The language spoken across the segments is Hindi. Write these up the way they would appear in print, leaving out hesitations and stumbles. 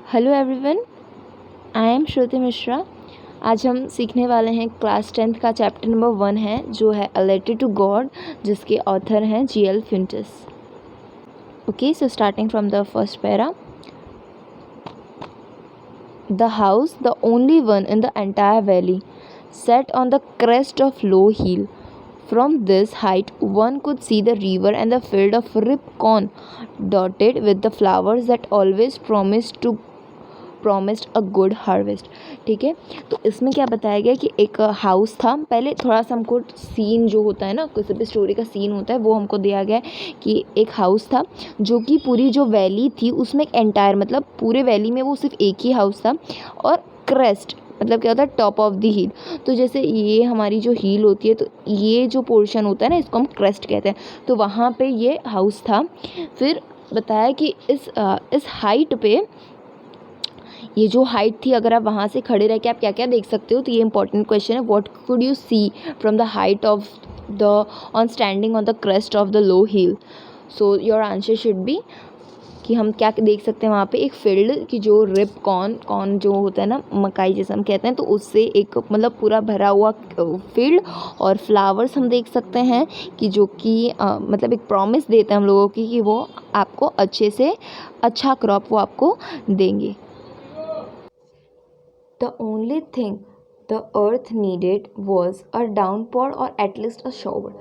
हेलो एवरीवन, आई एम श्रुति मिश्रा। आज हम सीखने वाले हैं क्लास 10th का चैप्टर नंबर 1 है जो है अ लेटर टू गॉड, जिसके ऑथर हैं G.L. Fuentes। Okay, so starting from the first para. The house, the only one in the entire valley, set on the crest of low hill. From this height one could see the river and the field of ripcorn dotted with the flowers that always promised a good harvest। ठीक है, तो इसमें क्या बताया गया कि एक हाउस था। पहले थोड़ा सा हमको सीन जो होता है ना, किसी भी स्टोरी का सीन होता है, वो हमको दिया गया है कि एक हाउस था जो कि पूरी जो वैली थी उसमें एक एंटायर मतलब पूरे वैली में वो सिर्फ एक ही हाउस था। और क्रेस्ट मतलब क्या होता है, टॉप ऑफ द हिल। तो जैसे ये हमारी जो हिल होती है, तो ये जो पोर्शन होता है ना, इसको हम क्रेस्ट कहते हैं। तो वहाँ पे ये हाउस था। फिर बताया कि इस हाइट पे, ये जो हाइट थी, अगर आप वहाँ से खड़े रह के आप क्या क्या देख सकते हो, तो ये इंपॉर्टेंट क्वेश्चन है। What could you see from the height of the on standing on the crest of the low hill. So your answer should be कि हम क्या देख सकते हैं वहाँ पे एक फील्ड की जो रिप कॉर्न जो होता है ना, मकाई जैसे हम कहते हैं, तो उससे एक मतलब पूरा भरा हुआ फील्ड। और फ्लावर्स हम देख सकते हैं कि जो कि मतलब एक प्रॉमिस देते हैं हम लोगों की कि वो आपको अच्छे से अच्छा क्रॉप वो आपको देंगे। The only thing the earth needed was a downpour or at least a shower।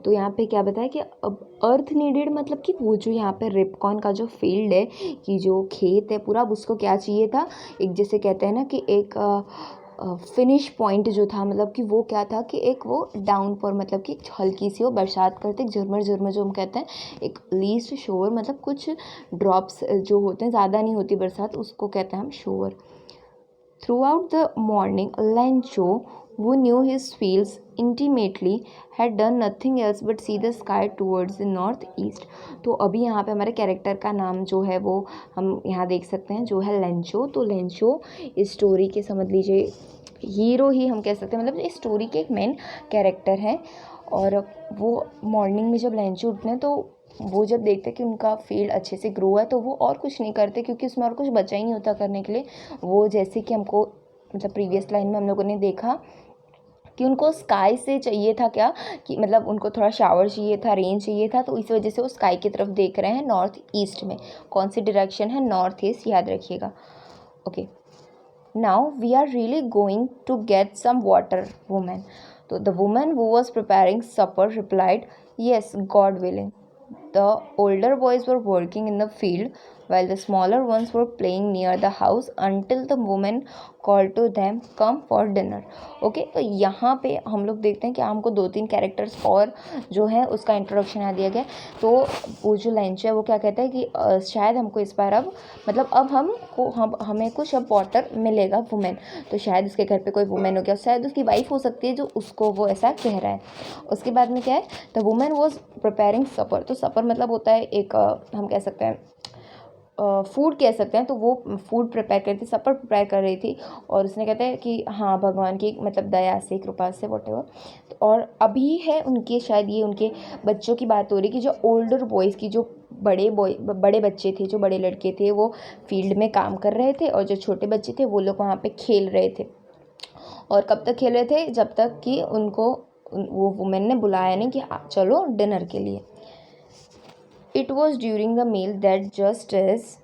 तो यहाँ पे क्या बताया कि अब अर्थ नीडेड मतलब कि वो जो यहाँ पे रिपकॉन का जो फील्ड है, कि जो खेत है पूरा, अब उसको क्या चाहिए था, एक जैसे कहते हैं ना कि एक फिनिश पॉइंट जो था, मतलब कि वो क्या था कि एक वो डाउनपोर मतलब कि हल्की सी वो बरसात करते, एक झरमर झरमर जो हम कहते हैं, एक लीस्ट शोवर मतलब कुछ ड्रॉप्स जो होते हैं, ज़्यादा नहीं होती बरसात, उसको कहते हैं हम शोवर। Throughout the morning, Lencho, who knew his fields intimately, had done nothing else but see the sky towards the northeast। तो अभी यहाँ पे हमारे कैरेक्टर का नाम जो है वो हम यहाँ देख सकते हैं, जो है लेंचो। तो लेंचो इस स्टोरी के समझ लीजिए हीरो ही हम कह सकते हैं, मतलब इस स्टोरी के एक मेन कैरेक्टर हैं। और वो मॉर्निंग में जब लेंचो उठते हैं, तो वो जब देखते हैं कि उनका फील्ड अच्छे से ग्रो है, तो वो और कुछ नहीं करते, क्योंकि उसमें और कुछ बचा ही नहीं होता करने के लिए। वो जैसे कि हमको मतलब प्रीवियस लाइन में हम लोगों ने देखा कि उनको स्काई से चाहिए था क्या, कि मतलब उनको थोड़ा शावर चाहिए था, रेन चाहिए था, तो इस वजह से वो स्काई की तरफ देख रहे हैं नॉर्थ ईस्ट में। कौन सी डायरेक्शन है, नॉर्थ ईस्ट, याद रखिएगा। Okay, now we are really going to get some water women. तो the women who was preparing supper replied, yes God willing. The older boys were working in the field while the smaller ones were playing near the house until the woman called to them, come for dinner। Okay, तो यहाँ पे हम लोग देखते हैं कि हमको 2-3 कैरेक्टर्स और जो है उसका इंट्रोडक्शन यहाँ दिया गया। तो वो जो लंच है वो क्या कहता है कि शायद हमको इस बार अब मतलब अब हमें कुछ अब वाटर मिलेगा वुमेन। तो शायद उसके घर पे कोई वुमेन हो गया, शायद उसकी वाइफ हो सकती है जो उसको वो ऐसा कह रहा है। उसके बाद में क्या है, द वुमेन वॉज प्रिपेयरिंग सपर। तो सपर मतलब होता है एक हम कह सकते हैं फूड कह सकते हैं। तो वो फूड प्रिपेयर कर रही थी, सपर प्रिपेयर कर रही थी। और उसने कहते हैं कि हाँ, भगवान की मतलब दया से, कृपा से, व्हाटएवर। और अभी है उनके, शायद ये उनके बच्चों की बात हो रही कि जो ओल्डर बॉयज़ की, जो बड़े बच्चे थे, जो बड़े लड़के थे, वो फील्ड में काम कर रहे थे, और जो छोटे बच्चे थे वो लोग वहाँ पे खेल रहे थे। और कब तक खेल रहे थे, जब तक कि उनको वो वुमेन ने बुलाया नहीं कि चलो डिनर के लिए। It was during the meal that, just as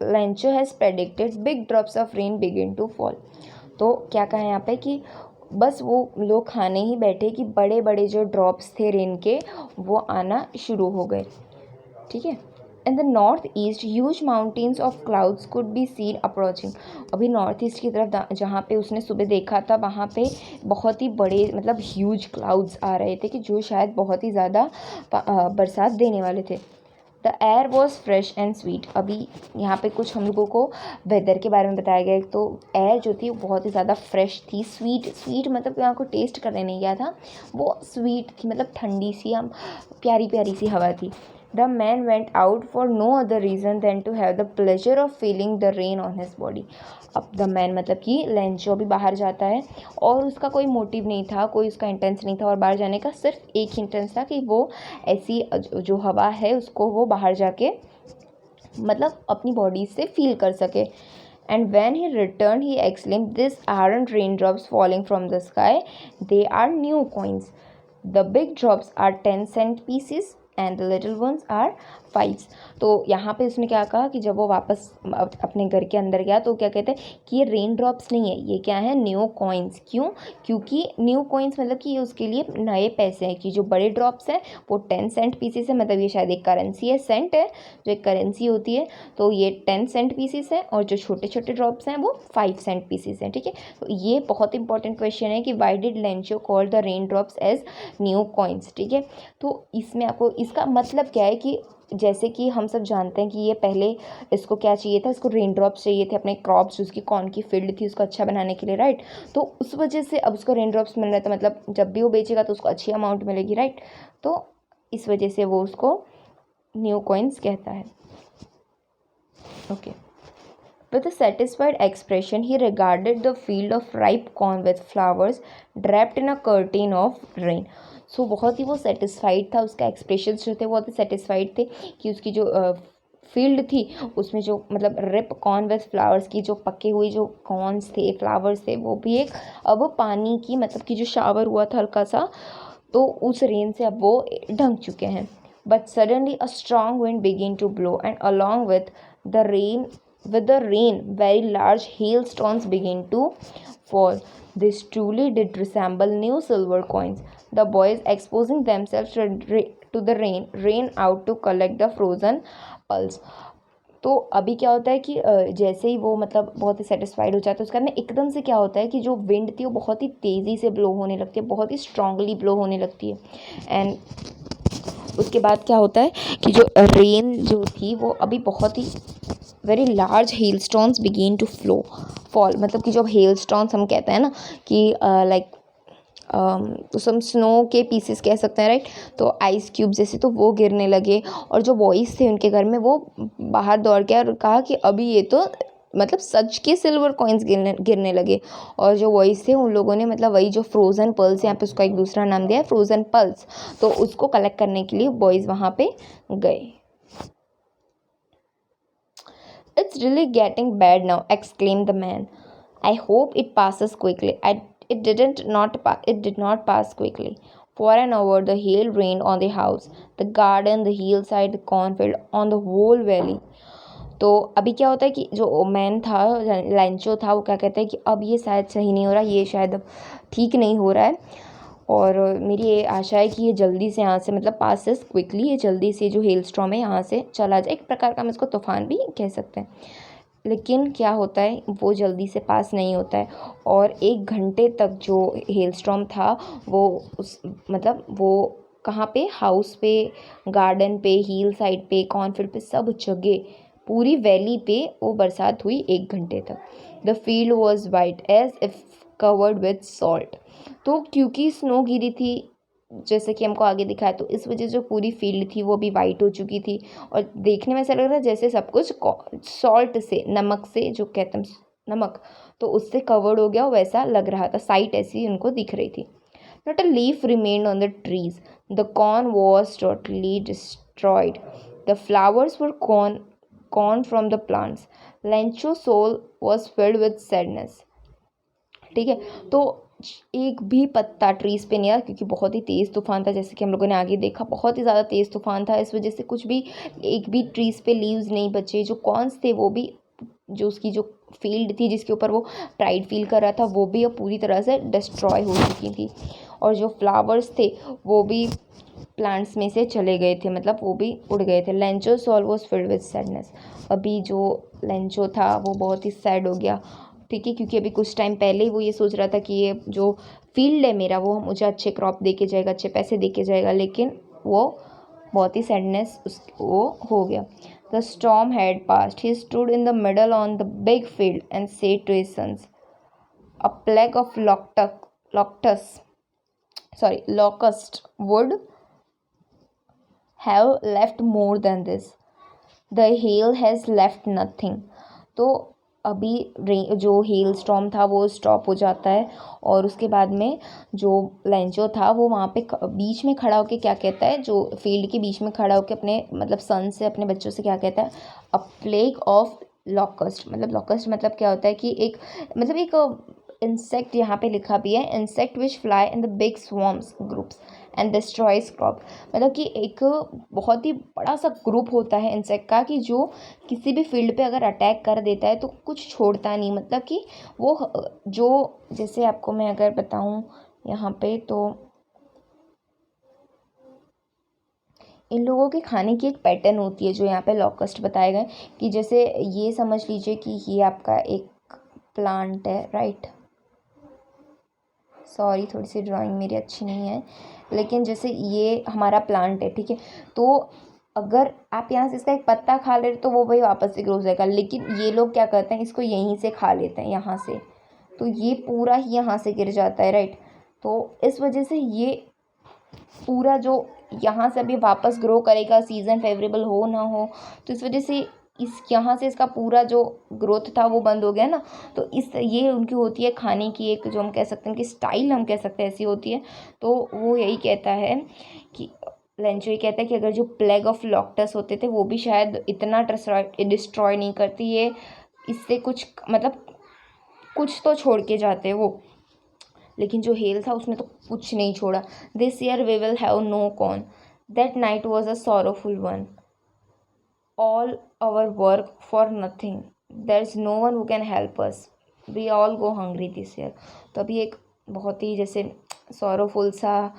Lancho has predicted, big drops of rain began to fall। तो क्या कहा यहाँ पे कि बस वो लोग खाने ही बैठे कि बड़े बड़े जो ड्रॉप्स थे रेन के वो आना शुरू हो गए। ठीक है। In the north east huge mountains of clouds could be seen approaching. अभी नॉर्थ ईस्ट की तरफ जहाँ पे उसने सुबह देखा था, वहाँ पे बहुत ही बड़े मतलब ह्यूज क्लाउड्स आ रहे थे कि जो शायद बहुत ही ज़्यादा बरसात देने वाले थे। The air was fresh and sweet. अभी यहाँ पे कुछ हम लोगों को वेदर के बारे में बताया गया। तो एयर जो थी वो बहुत ही ज़्यादा फ्रेश थी। स्वीट मतलब यहाँ को टेस्ट करने नहीं गया था, वो स्वीट थी, मतलब ठंडी सी, हम प्यारी प्यारी सी हवा थी। The man went out for no other reason than to have the pleasure of feeling the rain on his body। अब द मैन मतलब कि लेंचो भी बाहर जाता है, और उसका कोई मोटिव नहीं था, कोई उसका इंटेंस नहीं था और बाहर जाने का, सिर्फ एक ही इंटेंस था कि वो ऐसी जो हवा है उसको वो बाहर जाके मतलब अपनी बॉडी से फील कर सके। And when he returned, he exclaimed, "These aren't raindrops falling from the sky, they are new coins. The big drops are 10-cent pieces and the little ones are 5." तो यहाँ पे उसने क्या कहा कि जब वो वापस अपने घर के अंदर गया तो क्या कहते हैं कि ये रेन ड्रॉप्स नहीं है, ये क्या है, न्यू कॉइन्स। क्यों? क्योंकि न्यू कॉइन्स मतलब कि ये उसके लिए नए पैसे हैं, कि जो बड़े ड्रॉप्स हैं वो 10 सेंट पीसेस है, मतलब ये शायद एक करेंसी है, सेंट है जो एक करेंसी होती है, तो ये 10 सेंट पीसेस है, और जो छोटे छोटे ड्रॉप्स हैं वो 5 सेंट पीसेस हैं। ठीक है, तो ये बहुत इंपॉर्टेंट क्वेश्चन है कि why did Lencho call the rain drops as new coins. ठीक है, तो इसमें आपको इसका मतलब क्या है कि जैसे कि हम सब जानते हैं कि ये पहले इसको क्या चाहिए था, इसको रेन ड्रॉप्स चाहिए थे अपने क्रॉप्स, उसकी कॉर्न की फील्ड थी उसको अच्छा बनाने के लिए, राइट। तो उस वजह से अब उसको रेन ड्रॉप्स मिल रहा था, मतलब जब भी वो बेचेगा तो उसको अच्छी अमाउंट मिलेगी, राइट। तो इस वजह से वो उसको न्यू कॉइन्स कहता है। Okay. With a satisfied expression, he regarded the field of ripe corn with flowers draped in a curtain of rain. So बहुत ही वो सेटिस्फाइड था, उसका एक्सप्रेशंस जो थे बहुत ही सेटिस्फाइड थे कि उसकी जो फील्ड थी उसमें जो मतलब रिप कॉर्न विथ फ्लावर्स की जो पके हुए जो कॉर्न्स थे, फ्लावर्स थे, वो भी एक अब पानी की मतलब कि जो शावर हुआ था हल्का सा, तो उस रेन से अब वो ढंक चुके हैं। But suddenly a strong wind began to blow, and along with the rain, very large hailstones began to fall. This truly did resemble new silver coins. The boys, exposing themselves to the rain, ran out to collect the frozen pearls. तो अभी क्या होता है कि जैसे ही वो मतलब बहुत ही सेटिस्फाइड हो जाता है उसके बाद में एकदम से क्या होता है कि जो विंड थी वो बहुत ही तेज़ी से ब्लो होने लगती है, बहुत ही स्ट्रांगली ब्लो होने लगती है। एंड उसके बाद क्या होता है कि जो रेन जो थी वो अभी बहुत ही very large hailstones began to fall, मतलब कि जो हेल स्टोन्स हम कहते हैं ना कि लाइक तो हम स्नो के पीसेस कह सकते हैं, राइट। तो आइस क्यूब जैसे तो वो गिरने लगे, और जो बॉयज़ थे उनके घर में वो बाहर दौड़ के और कहा कि अभी ये तो मतलब सच के सिल्वर कॉइन्स गिरने लगे। और जो बॉयज़ थे उन लोगों ने मतलब वही जो फ्रोज़न पर्ल्स, यहाँ पे उसका एक दूसरा नाम दिया है फ्रोज़न पर्ल्स, तो उसको कलेक्ट करने के लिए बॉयज़ वहाँ पे गए। "It's really getting bad now," exclaimed the man. "I hope it passes quickly." It did not pass quickly. For an hour the hail rained on the house, the garden, the hillside, the cornfield, on the whole valley. तो अभी क्या होता है कि जो मैन था, लेंचो था, वो क्या कहता है कि अब ये शायद सही नहीं हो रहा, ये शायद अब ठीक नहीं हो रहा है, और मेरी ये आशा है कि ये जल्दी से यहाँ से मतलब पासेस क्विकली, ये जल्दी से जो हेल स्टॉर्म है यहाँ से चला जाए। एक प्रकार का हम इसको तूफ़ान भी कह सकते हैं। लेकिन क्या होता है वो जल्दी से पास नहीं होता है, और 1 घंटे तक जो हेल स्टॉर्म था वो उस मतलब वो कहाँ पे, हाउस पे, गार्डन पे, हिल साइड पे, कॉर्नफील्ड पे, सब जगह पूरी वैली पे वो बरसात हुई 1 घंटे तक। The field was white as if covered with salt. तो क्योंकि स्नो गिरी थी जैसे कि हमको आगे दिखाया, तो इस वजह से जो पूरी फील्ड थी वो भी वाइट हो चुकी थी, और देखने में ऐसा लग रहा है जैसे सब कुछ सॉल्ट से, नमक से, जो कहते हैं नमक, तो उससे कवर्ड हो गया, वैसा लग रहा था, साइट ऐसी उनको दिख रही थी। Not a leaf remained on the trees. The corn was totally destroyed. The flowers were gone from the plants. Lencho's soul was filled with sadness. ठीक है, तो एक भी पत्ता ट्रीज़ पे नहीं आया, क्योंकि बहुत ही तेज़ तूफ़ान था, जैसे कि हम लोगों ने आगे देखा बहुत ही ज़्यादा तेज़ तूफ़ान था। इस वजह से कुछ भी, एक भी ट्रीज़ पे लीव्स नहीं बचे। जो कॉर्न्स थे वो भी, जो उसकी जो फील्ड थी जिसके ऊपर वो प्राइड फील कर रहा था, वो भी अब पूरी तरह से डिस्ट्रॉय हो चुकी थी, और जो फ्लावर्स थे वो भी प्लांट्स में से चले गए थे, मतलब वो भी उड़ गए थे। Lencho soul was filled with sadness. अभी जो लेंचो था वो बहुत ही सैड हो गया, ठीक है, क्योंकि अभी कुछ टाइम पहले ही वो ये सोच रहा था कि ये जो फील्ड है मेरा वो मुझे अच्छे क्रॉप दे के जाएगा, अच्छे पैसे दे के जाएगा, लेकिन वो बहुत ही सैडनेस वो हो गया। The storm had passed, he stood in the middle on the big field and said to his sons, a plague of locust would have left more than this. The hail has left nothing. तो अभी जो हेल स्टॉर्म था वो स्टॉप हो जाता है और उसके बाद में जो लेंचो था वो वहाँ पे बीच में खड़ा होकर क्या कहता है, जो फील्ड के बीच में खड़ा होकर अपने मतलब सन से अपने बच्चों से क्या कहता है, अ प्लेग ऑफ लॉकस्ट। मतलब लॉकस्ट मतलब क्या होता है कि एक मतलब एक इंसेक्ट, यहाँ पे लिखा भी है, insect which fly in the big swarms groups and destroys crop. मतलब कि एक बहुत ही बड़ा सा ग्रुप होता है इंसेक्ट का कि जो किसी भी फील्ड पे अगर अटैक कर देता है तो कुछ छोड़ता नहीं। मतलब कि वो जो, जैसे आपको मैं अगर बताऊं यहाँ पे, तो इन लोगों के खाने की एक पैटर्न होती है जो यहाँ पे लॉकस्ट बताए गए, कि जैसे ये समझ लीजिए कि ये आपका एक प्लांट है, राइट। सॉरी, थोड़ी सी ड्राइंग मेरी अच्छी नहीं है, लेकिन जैसे ये हमारा प्लांट है, ठीक है। तो अगर आप यहाँ से इसका एक पत्ता खा ले तो वो वही वापस से ग्रो हो जाएगा, लेकिन ये लोग क्या करते हैं, इसको यहीं से खा लेते हैं, यहाँ से, तो ये पूरा ही यहाँ से गिर जाता है, राइट। तो इस वजह से ये पूरा जो यहाँ से अभी वापस ग्रो करेगा, सीज़न फेवरेबल हो ना हो, तो इस वजह से इस यहाँ से इसका पूरा जो ग्रोथ था वो बंद हो गया ना। तो इस ये उनकी होती है खाने की एक, जो हम कह सकते हैं कि स्टाइल हम कह सकते हैं, ऐसी होती है। तो वो यही कहता है कि लेंचो ये कहता है कि अगर जो प्लेग ऑफ लॉक्टस होते थे वो भी शायद इतना डिस्ट्रॉय नहीं करती, ये इससे कुछ मतलब कुछ तो छोड़ के जाते वो, लेकिन जो हेल था उसने तो कुछ नहीं छोड़ा। This year we will have no corn, that night was a sorrowful one, all our work for nothing, there is no one who can help us, we all go hungry this year. तो अभी एक बहुत ही जैसे सॉरोफुल सा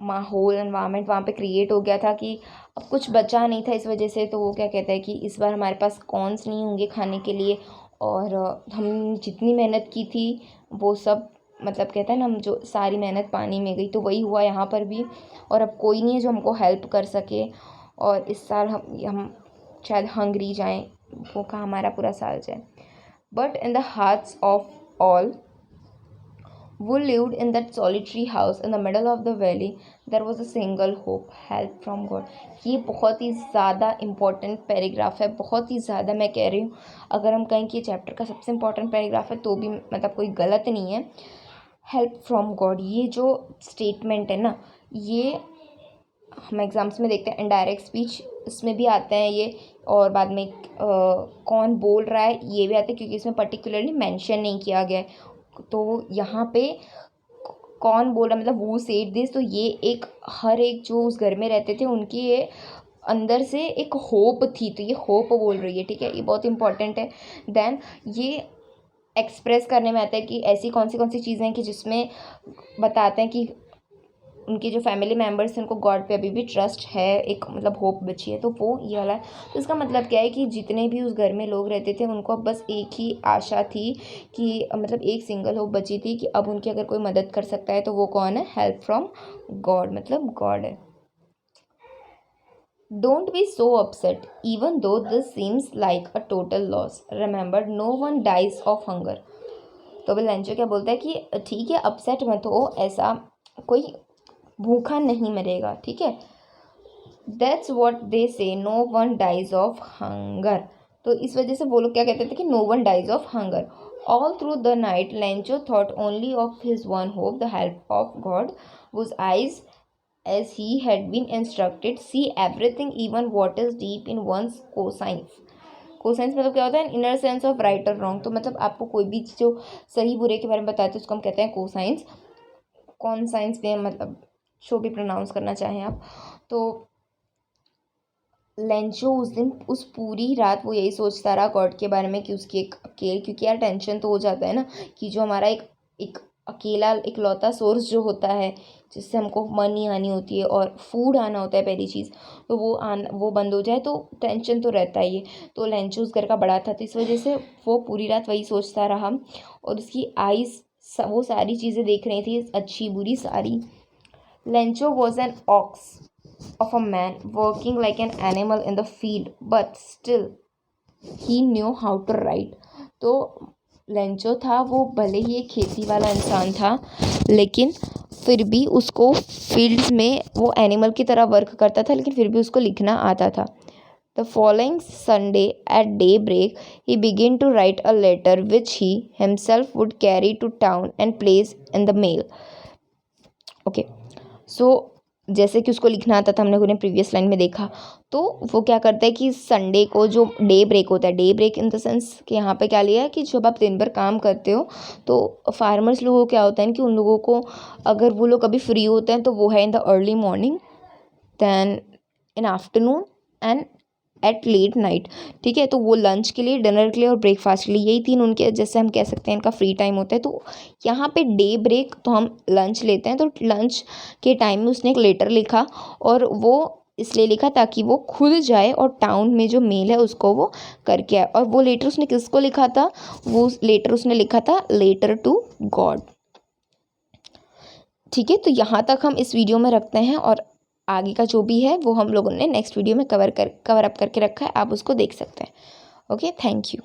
माहौल, एनवायरनमेंट वहाँ पे क्रिएट हो गया था कि अब कुछ बचा नहीं था इस वजह से। तो वो क्या कहता है कि इस बार हमारे पास कॉर्न्स नहीं होंगे खाने के लिए, और हम जितनी मेहनत की थी वो सब, मतलब कहता है ना, हम जो सारी मेहनत पानी में गई। तो वही हुआ यहाँ पर भी, और अब कोई नहीं है जो हमको हेल्प कर सके, और इस साल हम शायद हंगरी जाएं, वो कहा हमारा पूरा साल जाए। But in the hearts of all who lived in that solitary house in the middle of the valley, there was a single hope, help from God। ये बहुत ही ज़्यादा इम्पॉर्टेंट पैराग्राफ है, बहुत ही ज़्यादा, मैं कह रही हूँ अगर हम कहें कि चैप्टर का सबसे इम्पॉर्टेंट पैराग्राफ है तो भी मतलब कोई गलत नहीं है। हेल्प फ्रॉम गॉड, ये जो स्टेटमेंट है ना, ये हम एग्ज़ाम्स में देखते हैं, इनडायरेक्ट स्पीच इसमें भी आते हैं ये, और बाद में कौन बोल रहा है ये भी आता है, क्योंकि इसमें पर्टिकुलरली मेंशन नहीं किया गया है। तो यहाँ पे कौन बोल रहा, मतलब वो सेड दिस, तो ये एक हर एक जो उस घर में रहते थे उनकी ये अंदर से एक होप थी, तो ये होप बोल रही है, ठीक है, ये बहुत इंपॉर्टेंट है। देन ये एक्सप्रेस करने में आता है कि ऐसी कौन सी चीज़ें हैं कि जिसमें बताते हैं कि उनके जो फैमिली मेम्बर्स हैं उनको गॉड पे अभी भी ट्रस्ट है, एक मतलब होप बची है, तो वो ये वाला है। तो इसका मतलब क्या है कि जितने भी उस घर में लोग रहते थे उनको अब बस एक ही आशा थी कि मतलब एक सिंगल होप बची थी कि अब उनकी अगर कोई मदद कर सकता है तो वो कौन है, हेल्प फ्रॉम गॉड, मतलब गॉड है। Don't be so upset, even though this seems like a total loss. Remember, no one dies of hunger. तो बेलेंचो क्या बोलता है कि ठीक है, अपसेट मत हो, ऐसा कोई भूखा नहीं मरेगा, ठीक है। That's what they say, no one dies of hunger. तो इस वजह से वो लोग क्या कहते थे कि no one dies of hunger. All through the night Lencho thought only of his one hope, the help of God, whose eyes as he had been instructed see everything, even what is deep in one's conscience। Cosines मतलब क्या होता है, इनर सेंस ऑफ राइट और रॉन्ग। तो मतलब आपको कोई भी जो सही बुरे के बारे में बताते हैं उसको हम कहते हैं कोसाइंस। कॉन्साइंस में मतलब जो भी प्रोनाउंस करना चाहें आप। तो लेंचो उस दिन उस पूरी रात वो यही सोचता रहा गॉड के बारे में कि उसकी एक अकेले, क्योंकि यार टेंशन तो हो जाता है ना कि जो हमारा एक अकेला इकलौता सोर्स जो होता है जिससे हमको मनी आनी होती है और फूड आना होता है पहली चीज़, तो वो बंद हो जाए तो टेंशन तो रहता ही है। तो लेंचो उस घर का बड़ा था, तो इस वजह से वो पूरी रात वही सोचता रहा, और उसकी आइज़ वो सारी चीज़ें देख रही थी, अच्छी बुरी सारी। Lencho was an ox of a man working like an animal in the field, but still he knew how to write। तो लेंचो था, वो भले ही एक खेती वाला इंसान था, लेकिन फिर भी उसको फील्ड्स में वो एनिमल की तरह वर्क करता था, लेकिन फिर भी उसको लिखना आता था। The following Sunday at daybreak, he began to write a letter which he himself would carry to town and place in the mail. Okay, so जैसे कि उसको लिखना आता था, हमने उन्हें प्रीवियस लाइन में देखा, तो वो क्या करता है कि संडे को जो डे ब्रेक होता है, daybreak in the sense कि यहाँ पे क्या लिया है कि जब आप दिन भर काम करते हो तो फार्मर्स लोगों को क्या होता है कि उन लोगों को अगर वो लोग कभी फ्री होते हैं तो वो है in the early morning, then in afternoon and at late night. ठीक है, तो वो लंच के लिए, डिनर के लिए और ब्रेकफास्ट के लिए, यही तीन उनके जैसे हम कह सकते हैं इनका फ्री टाइम होता है। तो यहाँ पे डे ब्रेक तो हम लंच लेते हैं, तो लंच के टाइम में उसने एक लेटर लिखा और वो इसलिए लिखा ताकि वो खुद जाए और टाउन में जो मेल है उसको वो करके आए। और वो लेटर उसने किसको लिखा था? वो लेटर उसने लिखा था लेटर टू गॉड। ठीक है, तो यहाँ तक हम इस वीडियो में रखते हैं और आगे का जो भी है वो हम लोगों ने नेक्स्ट वीडियो में कवर अप करके रखा है, आप उसको देख सकते हैं। Okay, thank you.